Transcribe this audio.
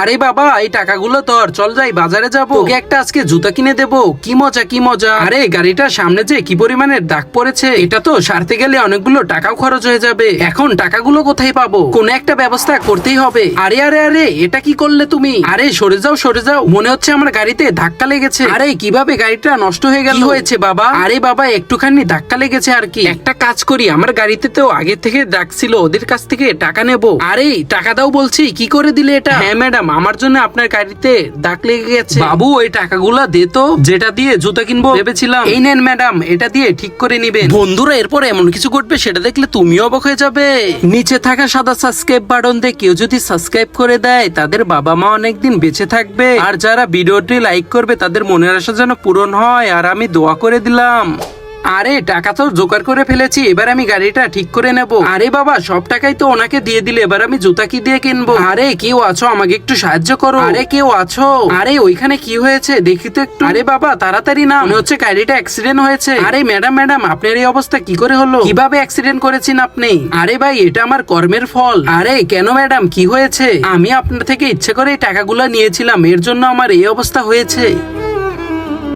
আরে বাবা, এই টাকাগুলো তোর, চল যাই বাজারে যাবো, তোকে একটা আজকে জুতা কিনে দেবো। কি মজা কি মজা। আরে গাড়িটার সামনে যে কি পরিমাণের দাগ পড়েছে, এটা তো সারতে গেলে অনেকগুলো টাকাও খরচ হয়ে যাবে। এখন টাকাগুলো কোথায় পাবো? কোন একটা ব্যবস্থা করতেই হবে। আরে আরে আরে, এটা কি করলে তুমি? আরে সরে যাও সরে যাও, মনে হচ্ছে আমার গাড়িতে ধাক্কা লেগেছে। আরে কিভাবে গাড়িটা নষ্ট হয়ে গেল? কি হয়েছে বাবা? আরে বাবা, একটুখানি ধাক্কা লেগেছে আর কি। একটা কাজ করি, আমার গাড়িতে তো আগে থেকে দাগ ছিল, ওদের কাছ থেকে টাকা নেবো। আরে টাকা দাও বলছি, কি করে দিলে এটা? হ্যাঁ ম্যাডাম, আমার জন্য আপনার গাড়িতে দাগ লেগে গেছে। বাবু, ওই টাকাগুলো দে তো, যেটা দিয়ে জুতা কিনবো ভেবেছিলাম। এই নেন ম্যাডাম, এটা দিয়ে ঠিক করে নিবেন। বন্ধুরা, এরপর এমন কিছু ঘটবে সেটা দেখলে তুমিও অবাক হয়ে যাবে। নিচে থাকা সাদা সাবস্ক্রাইব বাটন দিয়ে কেউ যদি সাবস্ক্রাইব করে দেয়, তাদের বাবা মা অনেকদিন বেঁচে থাকবে। আর যারা ভিডিওটি লাইক করবে, তাদের মনের আশা যেন পূরণ হয়। আর আমি দোয়া করে দিলাম। আরে টাকা তো জোগাড় করে ফেলেছি, এবার আমি গাড়িটা ঠিক করে নেব। আরে বাবা, সব টাকাই তো ওনাকে দিয়ে দিলে, এবার আমি জুতা কি দিয়ে কিনবো? আরে কেউ আছো, আমাকে একটু সাহায্য করো। আরে কেউ আছো? আরে ওইখানে কি হয়েছে দেখি তো একটু। আরে বাবা তাড়াতাড়ি না, মনে হচ্ছে গাড়িটা অ্যাক্সিডেন্ট হয়েছে। আরে ম্যাডাম ম্যাডাম, আপনার এই অবস্থা কি করে হলো? কিভাবে অ্যাক্সিডেন্ট করেছেন আপনি? আরে ভাই, এটা আমার কর্মের ফল। আরে কেন ম্যাডাম, কি হয়েছে? আমি আপনার থেকে ইচ্ছে করে এই টাকাগুলো নিয়েছিলাম, এর জন্য আমার এই অবস্থা হয়েছে।